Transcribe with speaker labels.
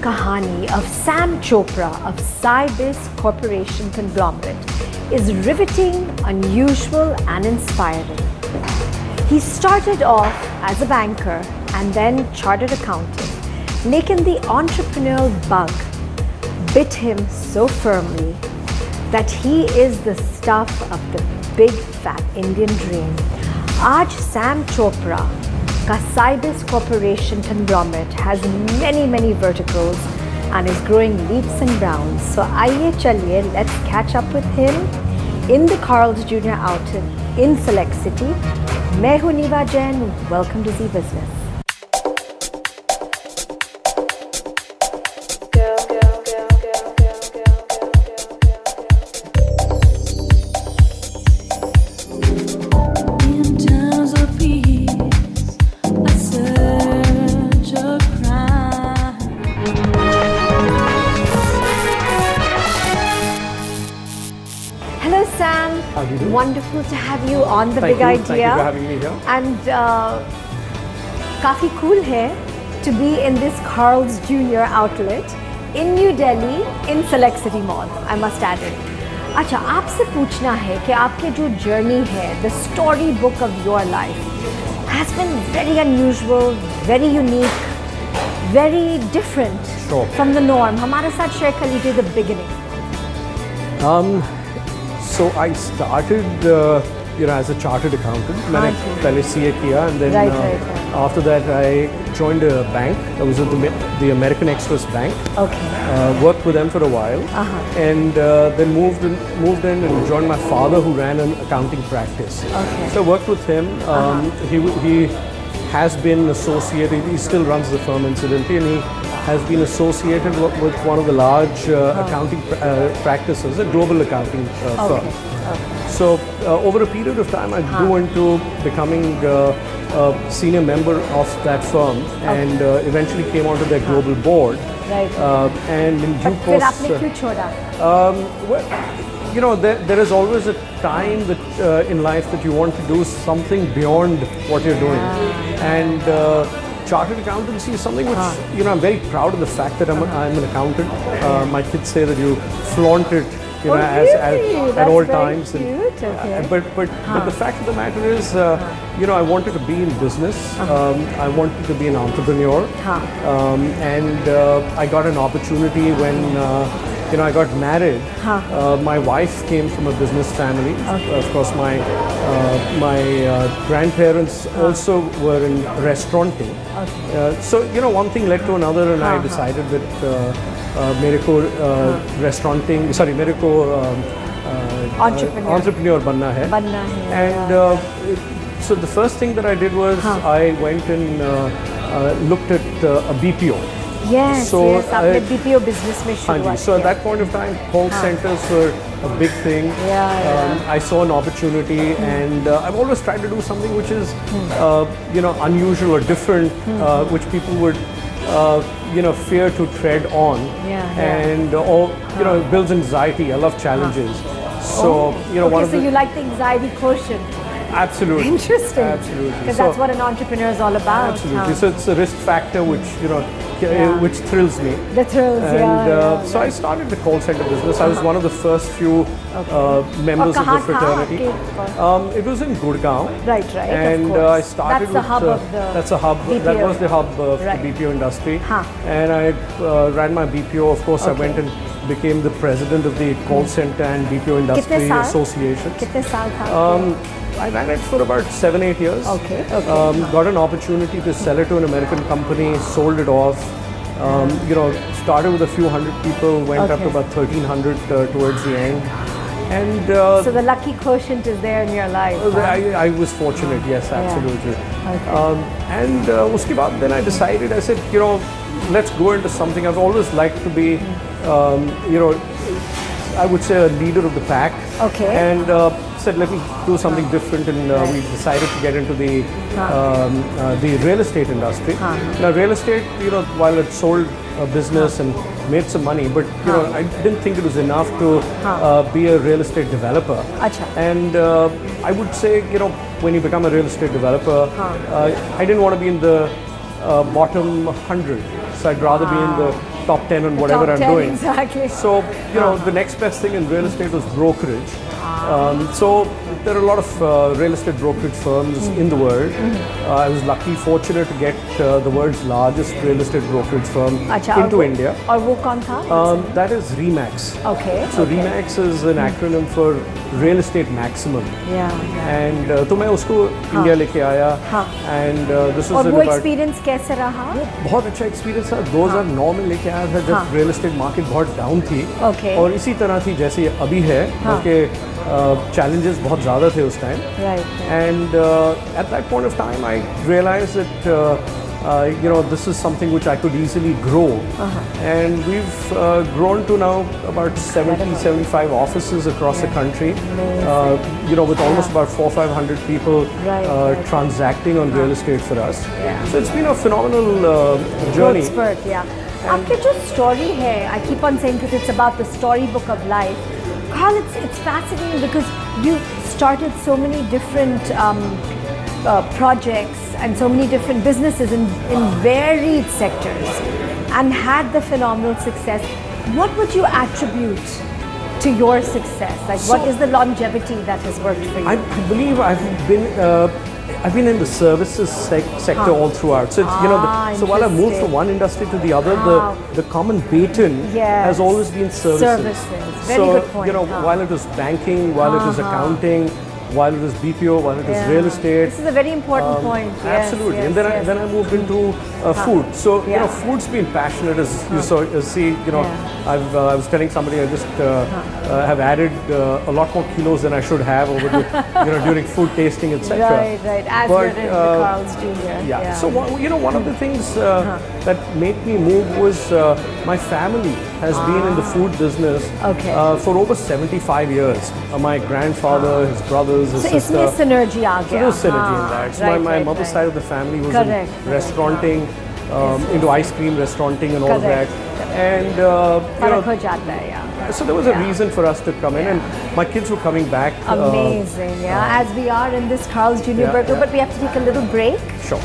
Speaker 1: kahani of Sam Chopra of CybizCorp conglomerate is riveting, unusual and inspiring. He started off as a banker and then chartered accountant. Lekin the entrepreneurial bug bit him so firmly that he is the stuff of the big fat Indian dream. Aaj Sam Chopra ka CybizCorp conglomerate has many verticals and is growing leaps and bounds. So aaiye chaliye, let's catch up with him in the Carl's Jr. outlet in Select City. Main hu Niva Jain. Welcome to Zee Business. Hello Sam,
Speaker 2: how do you do?
Speaker 1: Wonderful to have you on the
Speaker 2: Thank
Speaker 1: Big
Speaker 2: you.
Speaker 1: Idea.
Speaker 2: Thank you for having me here.
Speaker 1: And काफी cool है to be in this Carl's Jr. outlet in New Delhi in Select City Mall. I must add it. अच्छा, आपसे पूछना है कि आपके जो journey है, the story book of your life has been very unusual, very unique, very different from the norm. हमारे साथ share कर लीजिए the beginning.
Speaker 2: So I started, as a chartered accountant. मैंने पहले CA किया, and then after that I joined a bank. I was at the American Express Bank.
Speaker 1: Okay.
Speaker 2: Worked with them for a while, and then moved in and joined my father, who ran an accounting practice.
Speaker 1: Okay.
Speaker 2: So I worked with him. He has been associated. He still runs the firm, incidentally, and he has been associated with one of the large accounting practices, a global accounting firm.
Speaker 1: Okay.
Speaker 2: So over a period of time, I grew into becoming a senior member of that firm, and eventually came onto their global board.
Speaker 1: Right.
Speaker 2: And in due
Speaker 1: But
Speaker 2: course,
Speaker 1: फिर आपने क्यों छोड़ा?
Speaker 2: well, there is always a time that in life that you want to do something beyond what you're doing, and chartered accountancy is something which I'm very proud of the fact that I'm an accountant. My kids say that you flaunt it, at all times.
Speaker 1: Cute. Okay.
Speaker 2: But the fact of the matter is, I wanted to be in business. I wanted to be an entrepreneur, and I got an opportunity when I got married. My wife came from a business family. Of course, my grandparents also were in restauranting. So one thing led to another, and I decided that मेरे को entrepreneur बनना है. And so the first thing that I did was I went and looked at a BPO.
Speaker 1: Yes, आपने BPO business में शुरुआत किया.
Speaker 2: So at that point of time, call centers were a big thing. I saw an opportunity, and I've always tried to do something which is, unusual or different, which people would, fear to tread on. And it builds anxiety. I love challenges. So,
Speaker 1: so you like the anxiety quotient.
Speaker 2: Absolutely.
Speaker 1: Interesting.
Speaker 2: Absolutely.
Speaker 1: Because that's what an entrepreneur is all about.
Speaker 2: Absolutely. So it's a risk factor which, which thrills me.
Speaker 1: The thrills,
Speaker 2: and so I started the call center business. I was one of the first few members of the fraternity. It was in Gurgaon.
Speaker 1: Right.
Speaker 2: And I started
Speaker 1: that's the hub of the
Speaker 2: That's a hub.
Speaker 1: BPO.
Speaker 2: That was the hub of the BPO industry. And I ran my BPO. Of course, I went and became the president of the call center and BPO industry association.
Speaker 1: कितने साल था?
Speaker 2: I ran it for about 7-8 years.
Speaker 1: Okay.
Speaker 2: Got an opportunity to sell it to an American company, sold it off. Started with a few hundred people, went up to about 1,300 towards the end. And
Speaker 1: so the lucky quotient is there in your life.
Speaker 2: I was fortunate, yes, absolutely. And uske baad, then I decided, I said, let's go into something. I've always liked to be, I would say a leader of the pack. And said, let me do something different, and we decided to get into the real estate industry. Now, real estate, while it sold a business and made some money, but I didn't think it was enough to be a real estate developer. And I would say, when you become a real estate developer, I didn't want to be in the bottom 100. So I'd rather be in the top 10 on whatever
Speaker 1: top
Speaker 2: I'm
Speaker 1: 10,
Speaker 2: doing.
Speaker 1: Exactly.
Speaker 2: So, the next best thing in real estate was brokerage. So there are a lot of real estate brokerage firms in the world. I was fortunate to get the world's largest real estate brokerage firm into India.
Speaker 1: और वो कौन था?
Speaker 2: That is REMAX.
Speaker 1: Okay.
Speaker 2: So REMAX is an acronym for Real Estate Maximum.
Speaker 1: Yeah.
Speaker 2: And तो मैं उसको India लेके आया. And this was
Speaker 1: और वो experience कैसे रहा?
Speaker 2: बहुत अच्छा experience था. 2009 में लेके आया था जब real estate market बहुत down थी.
Speaker 1: Okay.
Speaker 2: और इसी तरह थी जैसे अभी है. Okay. Challenges बहुत ज़्यादा थे उस time.
Speaker 1: Right.
Speaker 2: And at that point of time, I realized that this is something which I could easily grow. And we've grown to now about 70-75 offices across the country. With almost about 400-500 people transacting on real estate for us. So it's been a phenomenal journey.
Speaker 1: Growth spurt, yeah. आपके जो story है, I keep on saying because it's about the storybook of life. Carl, it's fascinating because you started so many different projects and so many different businesses in varied sectors and had the phenomenal success. What would you attribute to your success? Like, what is the longevity that has worked for you?
Speaker 2: I believe I've been in the services sector all throughout. So it's, so while I moved from one industry to the other, the common baton has always been services.
Speaker 1: Very good point.
Speaker 2: While it was banking, while it was accounting, while it was BPO, while it was real estate.
Speaker 1: This is a very important point.
Speaker 2: Absolutely. And then I moved into food. So food's been passionate, as you see. I was telling somebody I just have added a lot more kilos than I should have over the during food tasting, etc.
Speaker 1: Right. As you're in the Carl's Jr.
Speaker 2: Yeah. So one of the things that made me move was my family has been in the food business for over 75 years. My grandfather, his brothers, his sister.
Speaker 1: So इसमें synergy आ गया.
Speaker 2: So there was synergy in that. So my mother's side of the family was in restauranting, into ice cream restauranting and all of that. And so there was a reason for us to come in, and my kids were coming back.
Speaker 1: Amazing, as we are in this Carl's Jr. Burger, but we have to take a little break.
Speaker 2: Sure.